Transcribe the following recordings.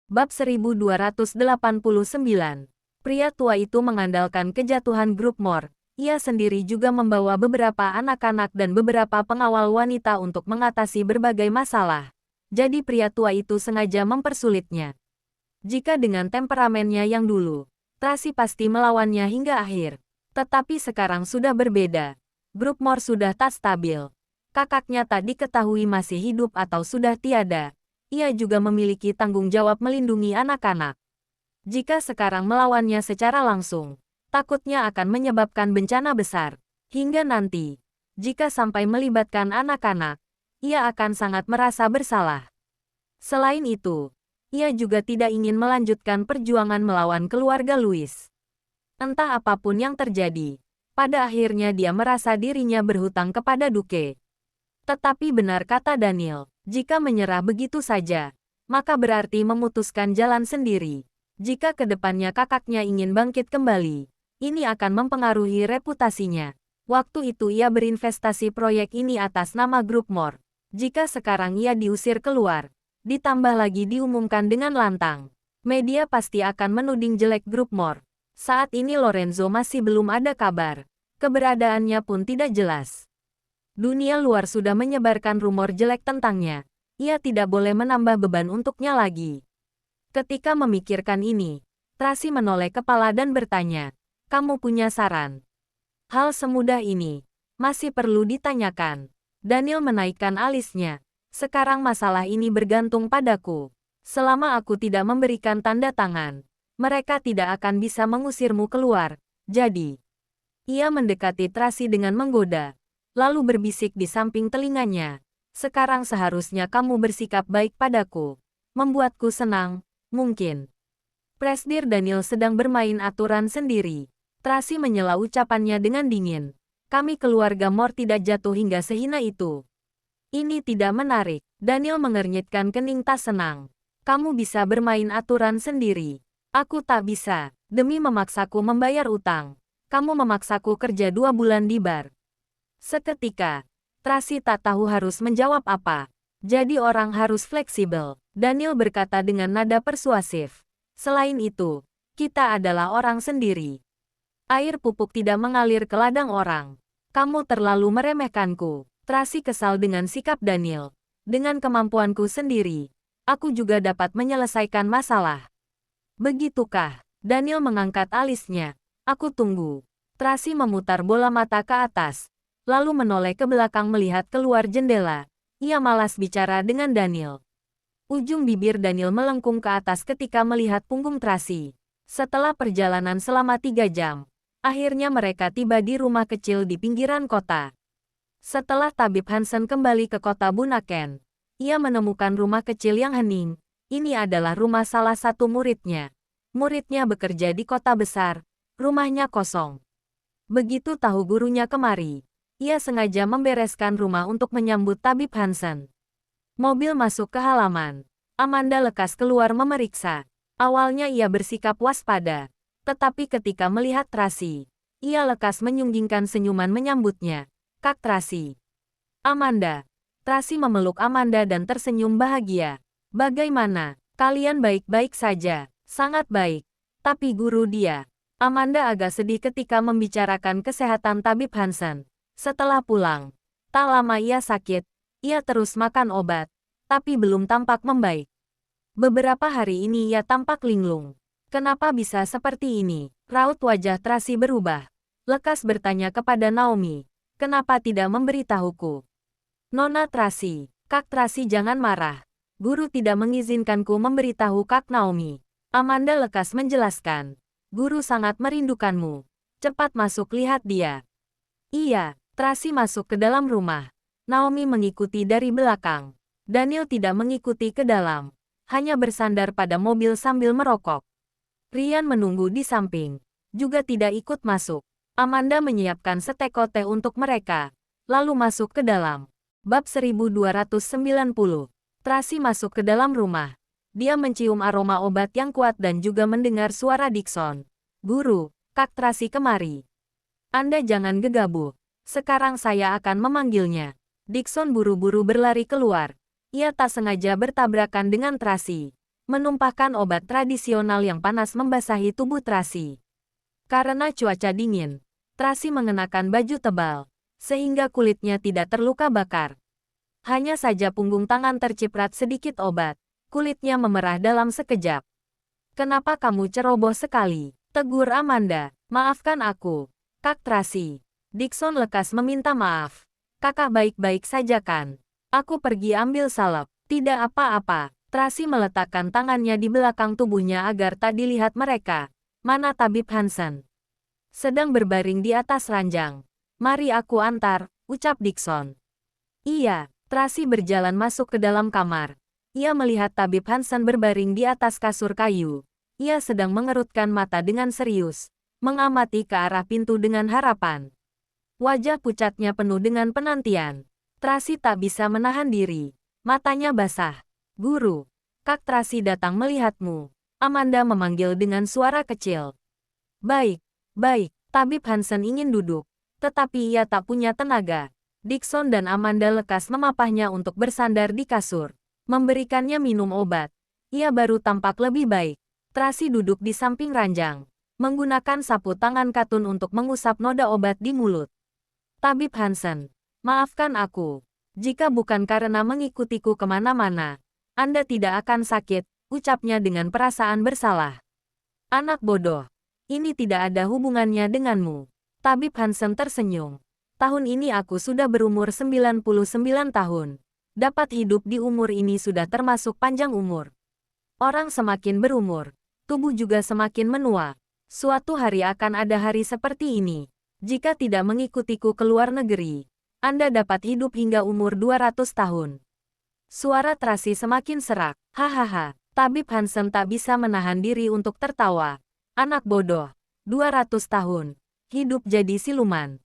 Bab 1289. Pria tua itu mengandalkan kejatuhan grup Mor. Ia sendiri juga membawa beberapa anak-anak dan beberapa pengawal wanita untuk mengatasi berbagai masalah. Jadi pria tua itu sengaja mempersulitnya. Jika dengan temperamennya yang dulu, Tracy pasti melawannya hingga akhir. Tetapi sekarang sudah berbeda. Grup Mor sudah tak stabil. Kakaknya tak diketahui masih hidup atau sudah tiada. Ia juga memiliki tanggung jawab melindungi anak-anak. Jika sekarang melawannya secara langsung, takutnya akan menyebabkan bencana besar. Hingga nanti, jika sampai melibatkan anak-anak, ia akan sangat merasa bersalah. Selain itu, ia juga tidak ingin melanjutkan perjuangan melawan keluarga Louis. Entah apapun yang terjadi, pada akhirnya dia merasa dirinya berhutang kepada Duke. Tetapi benar kata Daniel, jika menyerah begitu saja, maka berarti memutuskan jalan sendiri. Jika kedepannya kakaknya ingin bangkit kembali, ini akan mempengaruhi reputasinya. Waktu itu ia berinvestasi proyek ini atas nama grup Mor. Jika sekarang ia diusir keluar, ditambah lagi diumumkan dengan lantang, media pasti akan menuding jelek grup Mor. Saat ini Lorenzo masih belum ada kabar. Keberadaannya pun tidak jelas. Dunia luar sudah menyebarkan rumor jelek tentangnya. Ia tidak boleh menambah beban untuknya lagi. Ketika memikirkan ini, Tracy menoleh kepala dan bertanya, "Kamu punya saran?" "Hal semudah ini masih perlu ditanyakan." Daniel menaikkan alisnya. "Sekarang masalah ini bergantung padaku. Selama aku tidak memberikan tanda tangan, mereka tidak akan bisa mengusirmu keluar. Jadi..." Ia mendekati Tracy dengan menggoda, lalu berbisik di samping telinganya, "Sekarang seharusnya kamu bersikap baik padaku. Membuatku senang, mungkin." Presdir Daniel sedang bermain aturan sendiri. Tracy menyela ucapannya dengan dingin. "Kami keluarga Mor tidak jatuh hingga sehina itu. Ini tidak menarik." Daniel mengernyitkan kening tak senang. "Kamu bisa bermain aturan sendiri. Aku tak bisa. Demi memaksaku membayar utang, kamu memaksaku kerja 2 bulan di bar." Seketika, Tracy tak tahu harus menjawab apa. "Jadi orang harus fleksibel," Daniel berkata dengan nada persuasif. "Selain itu, kita adalah orang sendiri. Air pupuk tidak mengalir ke ladang orang. Kamu terlalu meremehkanku." Tracy kesal dengan sikap Daniel. "Dengan kemampuanku sendiri, aku juga dapat menyelesaikan masalah." "Begitukah?" Daniel mengangkat alisnya. "Aku tunggu." Tracy memutar bola mata ke atas, lalu menoleh ke belakang melihat keluar jendela. Ia malas bicara dengan Daniel. Ujung bibir Daniel melengkung ke atas ketika melihat punggung Tracy. Setelah perjalanan selama 3 jam, akhirnya mereka tiba di rumah kecil di pinggiran kota. Setelah tabib Hansen kembali ke kota Bunaken, ia menemukan rumah kecil yang hening. Ini adalah rumah salah satu muridnya. Muridnya bekerja di kota besar, rumahnya kosong. Begitu tahu gurunya kemari, ia sengaja membereskan rumah untuk menyambut tabib Hansen. Mobil masuk ke halaman. Amanda lekas keluar memeriksa. Awalnya ia bersikap waspada, tetapi ketika melihat Tracy, ia lekas menyunggingkan senyuman menyambutnya. "Kak Tracy." "Amanda." Tracy memeluk Amanda dan tersenyum bahagia. "Bagaimana? Kalian baik-baik saja?" "Sangat baik. Tapi guru dia." Amanda agak sedih ketika membicarakan kesehatan tabib Hansen. Setelah pulang, tak lama ia sakit. Ia terus makan obat, tapi belum tampak membaik. Beberapa hari ini ia tampak linglung. "Kenapa bisa seperti ini?" Raut wajah Tracy berubah. Lekas bertanya kepada Naomi, "Kenapa tidak memberitahuku?" "Nona Tracy." "Kak Tracy jangan marah. Guru tidak mengizinkanku memberitahu Kak Naomi." Amanda lekas menjelaskan. "Guru sangat merindukanmu. Cepat masuk lihat dia." "Iya." Tracy masuk ke dalam rumah. Naomi mengikuti dari belakang. Daniel tidak mengikuti ke dalam, hanya bersandar pada mobil sambil merokok. Ryan menunggu di samping, juga tidak ikut masuk. Amanda menyiapkan seteko teh untuk mereka, lalu masuk ke dalam. Bab 1290. Tracy masuk ke dalam rumah. Dia mencium aroma obat yang kuat dan juga mendengar suara Dixon. "Guru, Kak Tracy kemari. Anda jangan gegabah. Sekarang saya akan memanggilnya." Dixon buru-buru berlari keluar. Ia tak sengaja bertabrakan dengan Tracy. menumpahkan obat tradisional yang panas membasahi tubuh Tracy. Karena cuaca dingin, Tracy mengenakan baju tebal, sehingga kulitnya tidak terluka bakar. Hanya saja punggung tangan terciprat sedikit obat, kulitnya memerah dalam sekejap. "Kenapa kamu ceroboh sekali?" tegur Amanda. "Maafkan aku, Kak Tracy." Dixon lekas meminta maaf. "Kakak baik-baik saja kan? Aku pergi ambil salep." "Tidak apa-apa." Tracy meletakkan tangannya di belakang tubuhnya agar tak dilihat mereka. "Mana tabib Hansen?" "Sedang berbaring di atas ranjang." "Mari aku antar," ucap Dixon. Iya, Tracy berjalan masuk ke dalam kamar. Ia melihat tabib Hansen berbaring di atas kasur kayu. Ia sedang mengerutkan mata dengan serius, mengamati ke arah pintu dengan harapan. Wajah pucatnya penuh dengan penantian. Tracy tak bisa menahan diri. Matanya basah. "Guru, Kak Tracy datang melihatmu." Amanda memanggil dengan suara kecil. "Baik, baik." Tabib Hansen ingin duduk, tetapi ia tak punya tenaga. Dixon dan Amanda lekas memapahnya untuk bersandar di kasur, memberikannya minum obat. Ia baru tampak lebih baik. Tracy duduk di samping ranjang, menggunakan sapu tangan katun untuk mengusap noda obat di mulut. "Tabib Hansen, maafkan aku. Jika bukan karena mengikutiku kemana-mana, Anda tidak akan sakit," ucapnya dengan perasaan bersalah. "Anak bodoh, ini tidak ada hubungannya denganmu." Tabib Hansen tersenyum. "Tahun ini aku sudah berumur 99 tahun. Dapat hidup di umur ini sudah termasuk panjang umur. Orang semakin berumur, tubuh juga semakin menua. Suatu hari akan ada hari seperti ini. Jika tidak mengikutiku ke luar negeri, Anda dapat hidup hingga umur 200 tahun. Suara Tracy semakin serak. "Hahaha." Tabib Hansen tak bisa menahan diri untuk tertawa. "Anak bodoh, 200 tahun. Hidup jadi siluman."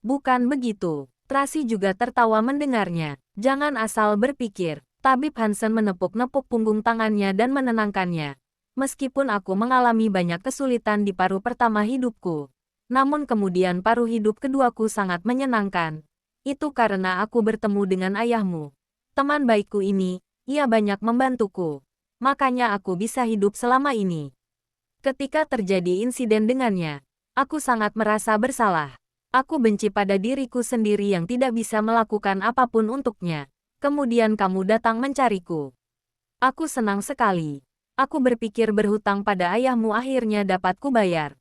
"Bukan begitu." Tracy juga tertawa mendengarnya. "Jangan asal berpikir." Tabib Hansen menepuk-nepuk punggung tangannya dan menenangkannya. "Meskipun aku mengalami banyak kesulitan di paruh pertama hidupku, namun kemudian paruh hidup keduaku sangat menyenangkan. Itu karena aku bertemu dengan ayahmu. Teman baikku ini, ia banyak membantuku. Makanya aku bisa hidup selama ini. Ketika terjadi insiden dengannya, aku sangat merasa bersalah. Aku benci pada diriku sendiri yang tidak bisa melakukan apapun untuknya. Kemudian kamu datang mencariku. Aku senang sekali. Aku berpikir berhutang pada ayahmu akhirnya dapat kubayar.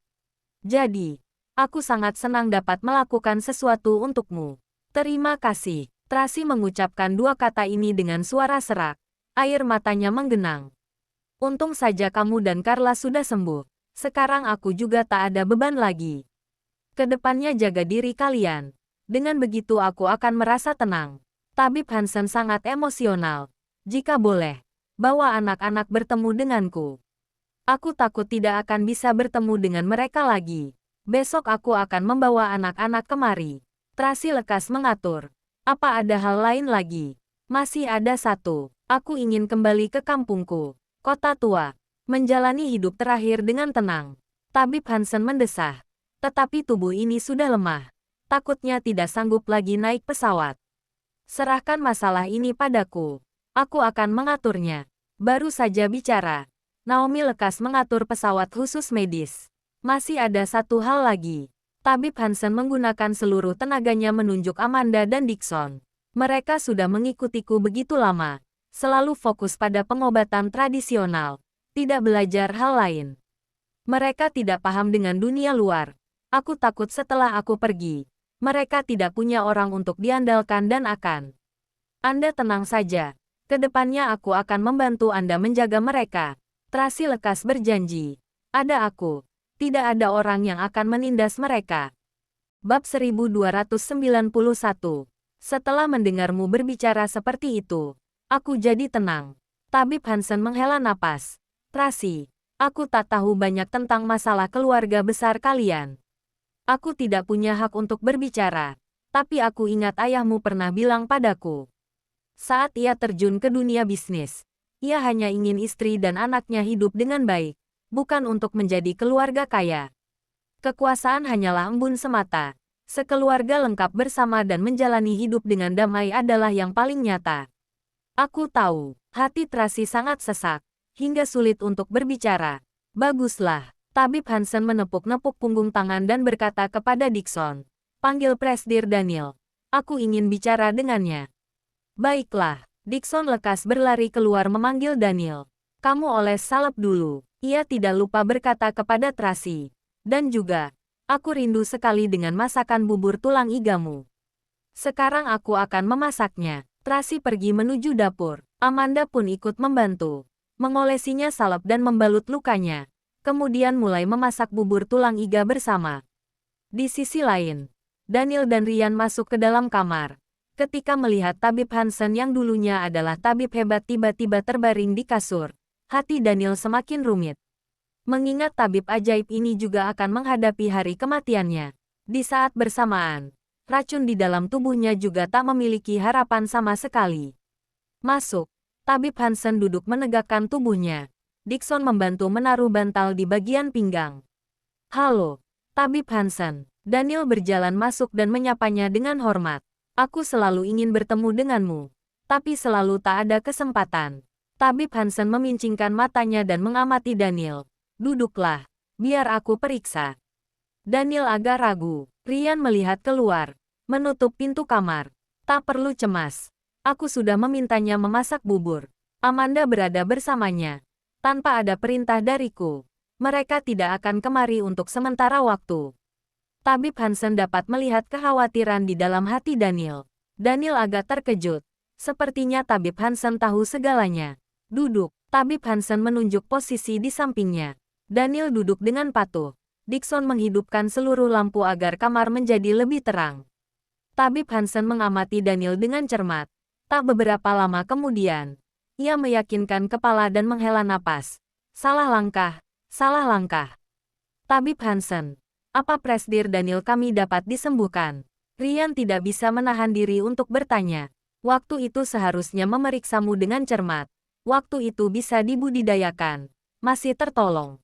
Jadi, aku sangat senang dapat melakukan sesuatu untukmu. Terima kasih." Tracy mengucapkan dua kata ini dengan suara serak. Air matanya menggenang. "Untung saja kamu dan Carla sudah sembuh. Sekarang aku juga tak ada beban lagi. Kedepannya jaga diri kalian. Dengan begitu aku akan merasa tenang." Tabib Hansen sangat emosional. "Jika boleh, bawa anak-anak bertemu denganku. Aku takut tidak akan bisa bertemu dengan mereka lagi. Besok aku akan membawa anak-anak kemari." Tracy lekas mengatur. "Apa ada hal lain lagi?" "Masih ada satu. Aku ingin kembali ke kampungku, kota tua, menjalani hidup terakhir dengan tenang." Tabib Hansen mendesah. Tetapi tubuh ini sudah lemah. Takutnya tidak sanggup lagi naik pesawat. "Serahkan masalah ini padaku. Aku akan mengaturnya." Baru saja bicara, Naomi lekas mengatur pesawat khusus medis. "Masih ada satu hal lagi." Tabib Hansen menggunakan seluruh tenaganya menunjuk Amanda dan Dixon. "Mereka sudah mengikutiku begitu lama, selalu fokus pada pengobatan tradisional, tidak belajar hal lain. Mereka tidak paham dengan dunia luar. Aku takut setelah aku pergi, mereka tidak punya orang untuk diandalkan dan akan. Anda tenang saja, kedepannya aku akan membantu Anda menjaga mereka." Tracy lekas berjanji. "Ada aku. Tidak ada orang yang akan menindas mereka." Bab 1291. Setelah mendengarmu berbicara seperti itu, aku jadi tenang. Tabib Hansen menghela napas. "Tracy, aku tak tahu banyak tentang masalah keluarga besar kalian. Aku tidak punya hak untuk berbicara, tapi aku ingat ayahmu pernah bilang padaku. Saat ia terjun ke dunia bisnis, ia hanya ingin istri dan anaknya hidup dengan baik, bukan untuk menjadi keluarga kaya. Kekuasaan hanyalah embun semata. Sekeluarga lengkap bersama dan menjalani hidup dengan damai adalah yang paling nyata." "Aku tahu." Hati Tracy sangat sesak. hingga sulit untuk berbicara. Baguslah. Tabib Hansen menepuk-nepuk punggung tangan dan berkata kepada Dixon. Panggil Presdir Daniel. Aku ingin bicara dengannya. Baiklah. Dixon lekas berlari keluar memanggil Daniel. Kamu oles salep dulu. Ia tidak lupa berkata kepada Tracy. Dan juga, aku rindu sekali dengan masakan bubur tulang igamu. Sekarang aku akan memasaknya. Tracy pergi menuju dapur. Amanda pun ikut membantu. Mengolesinya salep dan membalut lukanya. Kemudian mulai memasak bubur tulang iga bersama. Di sisi lain, Daniel dan Ryan masuk ke dalam kamar. Ketika melihat tabib Hansen yang dulunya adalah tabib hebat tiba-tiba terbaring di kasur, hati Daniel semakin rumit. Mengingat tabib ajaib ini juga akan menghadapi hari kematiannya. Di saat bersamaan, racun di dalam tubuhnya juga tak memiliki harapan sama sekali. Masuk. Tabib Hansen duduk menegakkan tubuhnya. Dixon membantu menaruh bantal di bagian pinggang. Halo, Tabib Hansen. Daniel berjalan masuk dan menyapanya dengan hormat. Aku selalu ingin bertemu denganmu, tapi selalu tak ada kesempatan. Tabib Hansen memincingkan matanya dan mengamati Daniel. Duduklah, biar aku periksa. Daniel agak ragu. Ryan melihat keluar, menutup pintu kamar. Tak perlu cemas. Aku sudah memintanya memasak bubur. Amanda berada bersamanya. Tanpa ada perintah dariku, mereka tidak akan kemari untuk sementara waktu. Tabib Hansen dapat melihat kekhawatiran di dalam hati Daniel. Daniel agak terkejut. Sepertinya Tabib Hansen tahu segalanya. Duduk. Tabib Hansen menunjuk posisi di sampingnya. Daniel duduk dengan patuh. Dixon menghidupkan seluruh lampu agar kamar menjadi lebih terang. Tabib Hansen mengamati Daniel dengan cermat. Tak beberapa lama kemudian, ia meyakinkan kepala dan menghela napas. Salah langkah, salah langkah. Tabib Hansen, apa Presdir Daniel kami dapat disembuhkan? Ryan tidak bisa menahan diri untuk bertanya. Waktu itu seharusnya memeriksamu dengan cermat. Waktu itu bisa dibudidayakan. Masih tertolong.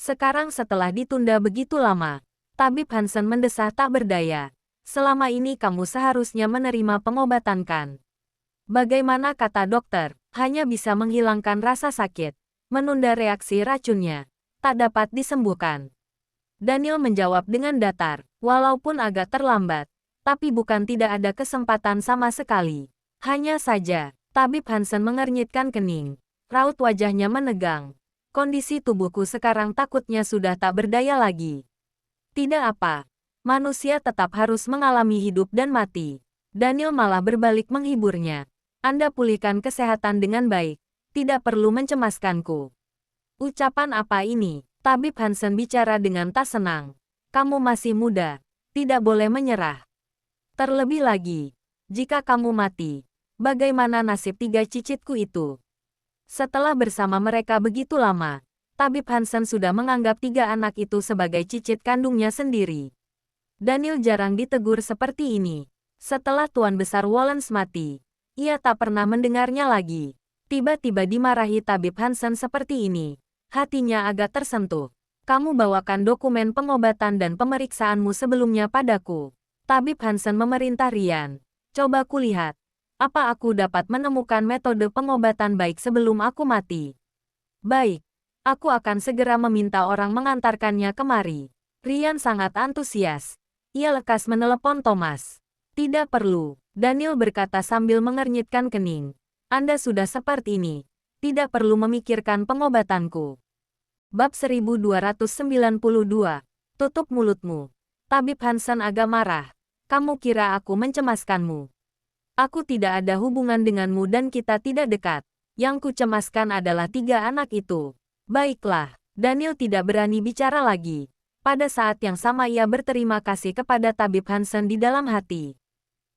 Sekarang setelah ditunda begitu lama, Tabib Hansen mendesah tak berdaya. Selama ini kamu seharusnya menerima pengobatan kan? Bagaimana kata dokter, hanya bisa menghilangkan rasa sakit, menunda reaksi racunnya, tak dapat disembuhkan. Daniel menjawab dengan datar, walaupun agak terlambat, tapi bukan tidak ada kesempatan sama sekali. Hanya saja, Tabib Hansen mengernyitkan kening. Raut wajahnya menegang. Kondisi tubuhku sekarang takutnya sudah tak berdaya lagi. Tidak apa. Manusia tetap harus mengalami hidup dan mati. Daniel malah berbalik menghiburnya. Anda pulihkan kesehatan dengan baik. Tidak perlu mencemaskanku. Ucapan apa ini? Tabib Hansen bicara dengan tak senang. Kamu masih muda. Tidak boleh menyerah. Terlebih lagi, jika kamu mati, bagaimana nasib 3 cicitku itu? Setelah bersama mereka begitu lama, Tabib Hansen sudah menganggap 3 anak itu sebagai cicit kandungnya sendiri. Daniel jarang ditegur seperti ini. Setelah Tuan Besar Wollens mati, ia tak pernah mendengarnya lagi. Tiba-tiba dimarahi Tabib Hansen seperti ini. Hatinya agak tersentuh. Kamu bawakan dokumen pengobatan dan pemeriksaanmu sebelumnya padaku. Tabib Hansen memerintah Ryan. Coba kulihat. Apa aku dapat menemukan metode pengobatan baik sebelum aku mati? Baik. Aku akan segera meminta orang mengantarkannya kemari. Ryan sangat antusias. Ia lekas menelepon Thomas. Tidak perlu. Daniel berkata sambil mengernyitkan kening. Anda sudah seperti ini. Tidak perlu memikirkan pengobatanku. Bab 1292. Tutup mulutmu. Tabib Hansen agak marah. Kamu kira aku mencemaskanmu? Aku tidak ada hubungan denganmu dan kita tidak dekat. Yang kucemaskan adalah 3 anak itu. Baiklah, Daniel tidak berani bicara lagi. Pada saat yang sama ia berterima kasih kepada Tabib Hansen di dalam hati.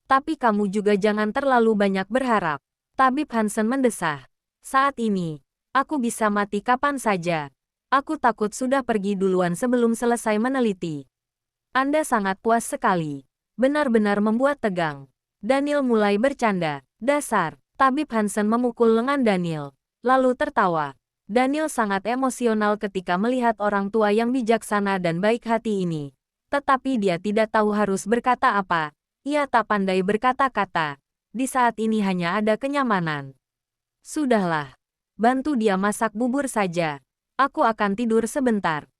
Tapi kamu juga jangan terlalu banyak berharap. Tabib Hansen mendesah. Saat ini, aku bisa mati kapan saja. Aku takut sudah pergi duluan sebelum selesai meneliti. Anda sangat puas sekali. Benar-benar membuat tegang. Daniel mulai bercanda. Dasar. Tabib Hansen memukul lengan Daniel, lalu tertawa. Daniel sangat emosional ketika melihat orang tua yang bijaksana dan baik hati ini. Tetapi dia tidak tahu harus berkata apa. Ia tak pandai berkata-kata. Di saat ini hanya ada kenyamanan. Sudahlah. Bantu dia masak bubur saja. Aku akan tidur sebentar.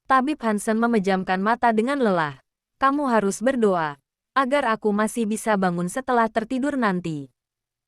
Tabib Hansen memejamkan mata dengan lelah. Kamu harus berdoa agar aku masih bisa bangun setelah tertidur nanti.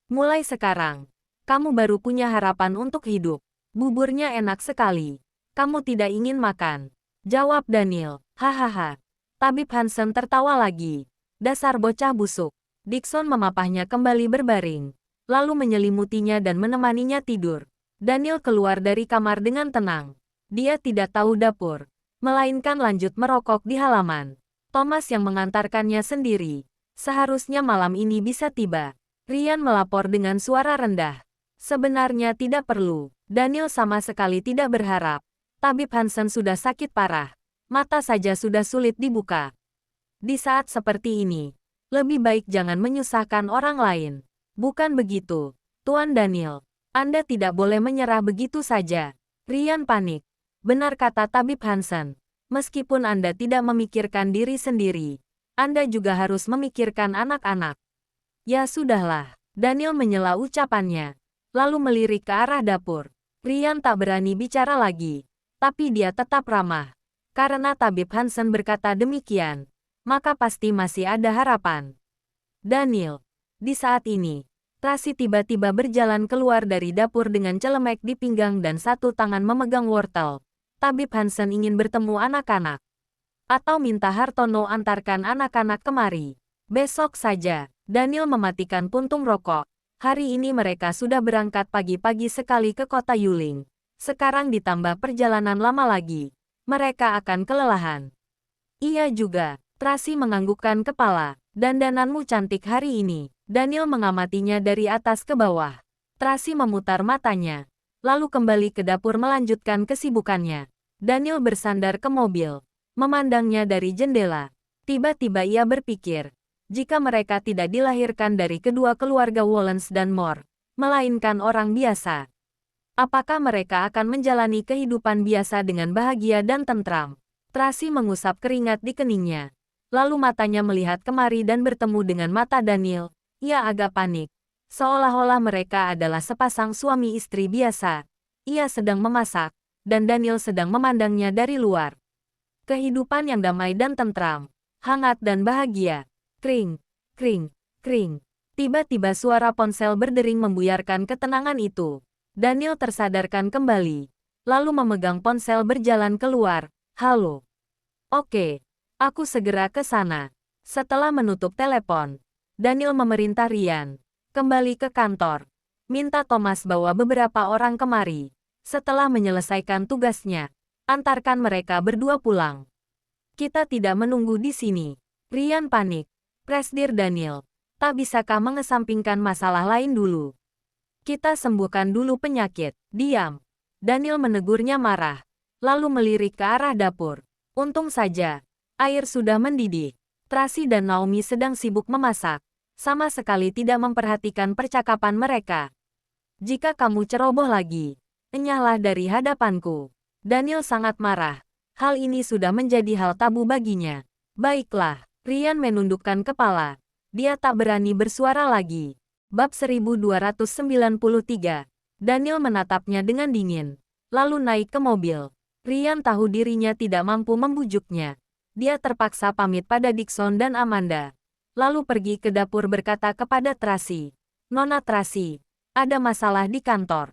Mulai sekarang, kamu baru punya harapan untuk hidup. Buburnya enak sekali. Kamu tidak ingin makan? Jawab Daniel. Hahaha. Tabib Hansen tertawa lagi. Dasar bocah busuk. Dixon memapahnya kembali berbaring, lalu menyelimutinya dan menemaninya tidur. Daniel keluar dari kamar dengan tenang. Dia tidak tahu dapur, melainkan lanjut merokok di halaman. Thomas yang mengantarkannya sendiri. Seharusnya malam ini bisa tiba. Ryan melapor dengan suara rendah. Sebenarnya tidak perlu. Daniel sama sekali tidak berharap. Tabib Hansen sudah sakit parah. Mata saja sudah sulit dibuka. Di saat seperti ini, lebih baik jangan menyusahkan orang lain. Bukan begitu, Tuan Daniel. Anda tidak boleh menyerah begitu saja. Ryan panik. Benar kata Tabib Hansen. Meskipun Anda tidak memikirkan diri sendiri, Anda juga harus memikirkan anak-anak. Ya sudahlah, Daniel menyela ucapannya. Lalu melirik ke arah dapur. Ryan tak berani bicara lagi. Tapi dia tetap ramah. Karena Tabib Hansen berkata demikian, maka pasti masih ada harapan. Daniel. Di saat ini, Tracy tiba-tiba berjalan keluar dari dapur dengan celemek di pinggang dan satu tangan memegang wortel. Tabib Hansen ingin bertemu anak-anak. Atau minta Hartono antarkan anak-anak kemari. Besok saja, Daniel mematikan puntung rokok. Hari ini mereka sudah berangkat pagi-pagi sekali ke kota Yuling. Sekarang ditambah perjalanan lama lagi. Mereka akan kelelahan. Iya juga. Tracy menganggukkan kepala. Dandananmu cantik hari ini. Daniel mengamatinya dari atas ke bawah. Tracy memutar matanya. Lalu kembali ke dapur melanjutkan kesibukannya. Daniel bersandar ke mobil. Memandangnya dari jendela. Tiba-tiba ia berpikir. Jika mereka tidak dilahirkan dari kedua keluarga Wollens dan Moore, melainkan orang biasa, apakah mereka akan menjalani kehidupan biasa dengan bahagia dan tentram? Tracy mengusap keringat di keningnya. Lalu matanya melihat kemari dan bertemu dengan mata Daniel. Ia agak panik. Seolah-olah mereka adalah sepasang suami istri biasa. Ia sedang memasak, dan Daniel sedang memandangnya dari luar. Kehidupan yang damai dan tentram, hangat dan bahagia. Kring, kring, kring. Tiba-tiba suara ponsel berdering membuyarkan ketenangan itu. Daniel tersadarkan kembali. Lalu memegang ponsel berjalan keluar. Halo. Oke. Aku segera ke sana. Setelah menutup telepon, Daniel memerintah Ryan. Kembali ke kantor. Minta Thomas bawa beberapa orang kemari. Setelah menyelesaikan tugasnya, antarkan mereka berdua pulang. Kita tidak menunggu di sini. Ryan panik. Presdir Daniel, tak bisakah mengesampingkan masalah lain dulu? Kita sembuhkan dulu penyakit. Diam. Daniel menegurnya marah. Lalu melirik ke arah dapur. Untung saja. Air sudah mendidih. Tracy dan Naomi sedang sibuk memasak. Sama sekali tidak memperhatikan percakapan mereka. Jika kamu ceroboh lagi, enyahlah dari hadapanku. Daniel sangat marah. Hal ini sudah menjadi hal tabu baginya. Baiklah, Ryan menundukkan kepala. Dia tak berani bersuara lagi. Bab 1293. Daniel menatapnya dengan dingin. Lalu naik ke mobil. Ryan tahu dirinya tidak mampu membujuknya. Dia terpaksa pamit pada Dixon dan Amanda. Lalu pergi ke dapur berkata kepada Tracy. Nona Tracy, ada masalah di kantor.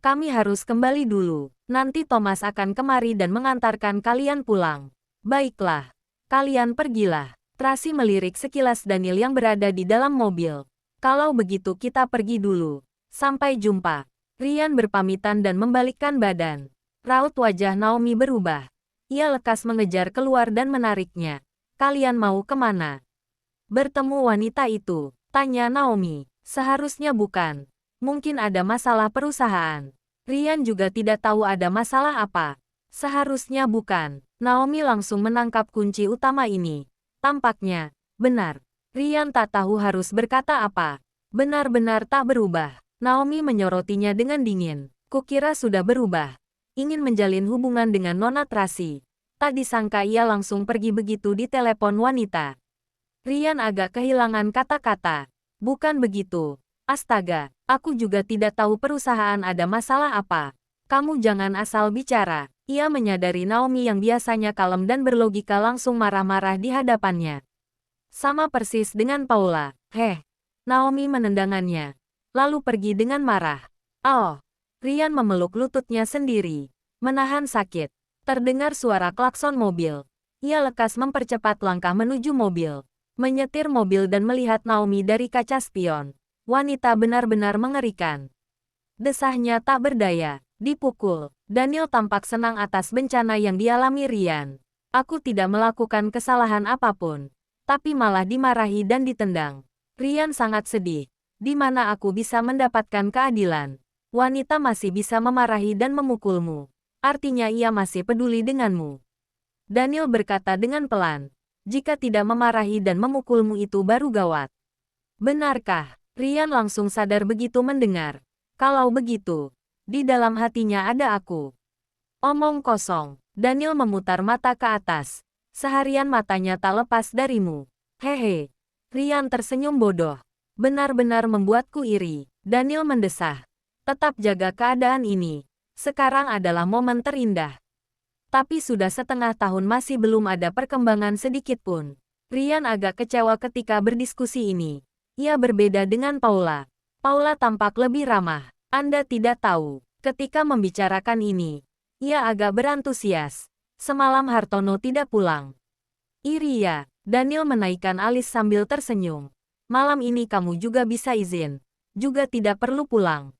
Kami harus kembali dulu. Nanti Thomas akan kemari dan mengantarkan kalian pulang. Baiklah. Kalian pergilah. Tracy melirik sekilas Daniel yang berada di dalam mobil. Kalau begitu kita pergi dulu. Sampai jumpa. Ryan berpamitan dan membalikkan badan. Raut wajah Naomi berubah. Ia lekas mengejar keluar dan menariknya. Kalian mau kemana? Bertemu wanita itu, tanya Naomi. Seharusnya bukan. Mungkin ada masalah perusahaan. Ryan juga tidak tahu ada masalah apa. Seharusnya bukan. Naomi langsung menangkap kunci utama ini. Tampaknya, benar. Ryan tak tahu harus berkata apa. Benar-benar tak berubah. Naomi menyorotinya dengan dingin. Kukira sudah berubah. Ingin menjalin hubungan dengan Nona Tracy. Tak disangka ia langsung pergi begitu di telepon wanita. Ryan agak kehilangan kata-kata. Bukan begitu. Astaga, aku juga tidak tahu perusahaan ada masalah apa. Kamu jangan asal bicara. Ia menyadari Naomi yang biasanya kalem dan berlogika langsung marah-marah di hadapannya. Sama persis dengan Paula. Naomi menendangannya. Lalu pergi dengan marah. Oh, Rian memeluk lututnya sendiri. Menahan sakit. Terdengar suara klakson mobil. Ia lekas mempercepat langkah menuju mobil. Menyetir mobil dan melihat Naomi dari kaca spion. Wanita benar-benar mengerikan. Desahnya tak berdaya. Dipukul. Daniel tampak senang atas bencana yang dialami Rian. Aku tidak melakukan kesalahan apapun. Tapi malah dimarahi dan ditendang. Rian sangat sedih. Di mana aku bisa mendapatkan keadilan? Wanita masih bisa memarahi dan memukulmu. Artinya ia masih peduli denganmu. Daniel berkata dengan pelan. Jika tidak memarahi dan memukulmu itu baru gawat. Benarkah? Rian langsung sadar begitu mendengar. Kalau begitu, di dalam hatinya ada aku. Omong kosong. Daniel memutar mata ke atas. Seharian matanya tak lepas darimu. Hehe. Rian tersenyum bodoh. Benar-benar membuatku iri. Daniel mendesah. Tetap jaga keadaan ini. Sekarang adalah momen terindah. Tapi sudah setengah tahun masih belum ada perkembangan sedikit pun. Rian agak kecewa ketika berdiskusi ini. Ia berbeda dengan Paula. Paula tampak lebih ramah. Anda tidak tahu. Ketika membicarakan ini, ia agak berantusias. Semalam Hartono tidak pulang. Iri ya. Daniel menaikkan alis sambil tersenyum. Malam ini kamu juga bisa izin. Juga tidak perlu pulang.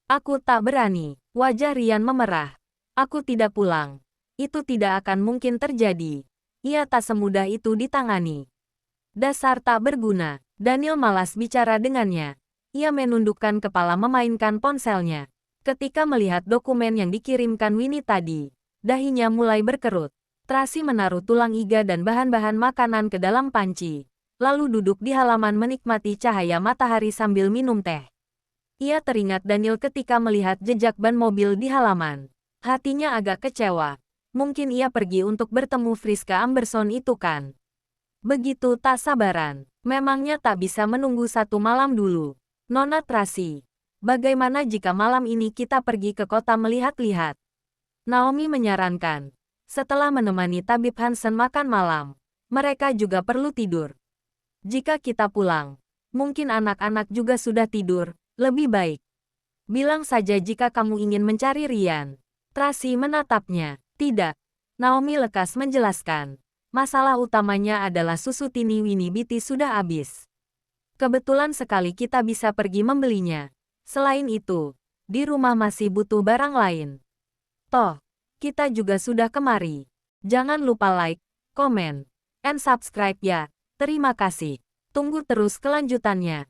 Aku tak berani. Wajah Rian memerah. Aku tidak pulang. Itu tidak akan mungkin terjadi. Ia tak semudah itu ditangani. Dasar tak berguna. Daniel malas bicara dengannya. Ia menundukkan kepala memainkan ponselnya. Ketika melihat dokumen yang dikirimkan Winnie tadi, dahinya mulai berkerut. Tracy menaruh tulang iga dan bahan-bahan makanan ke dalam panci. Lalu duduk di halaman menikmati cahaya matahari sambil minum teh. Ia teringat Daniel ketika melihat jejak ban mobil di halaman. Hatinya agak kecewa. Mungkin ia pergi untuk bertemu Friska Amberson itu kan. Begitu tak sabaran. Memangnya tak bisa menunggu satu malam dulu. Nona Tracy, bagaimana jika malam ini kita pergi ke kota melihat-lihat? Naomi menyarankan. Setelah menemani tabib Hansen makan malam, mereka juga perlu tidur. Jika kita pulang, mungkin anak-anak juga sudah tidur, lebih baik. Bilang saja jika kamu ingin mencari Rian. Tracy menatapnya. Tidak. Naomi lekas menjelaskan. Masalah utamanya adalah susu tini Winnie Biti sudah habis. Kebetulan sekali kita bisa pergi membelinya. Selain itu, di rumah masih butuh barang lain. Toh, kita juga sudah kemari. Jangan lupa like, komen, and subscribe ya. Terima kasih. Tunggu terus kelanjutannya.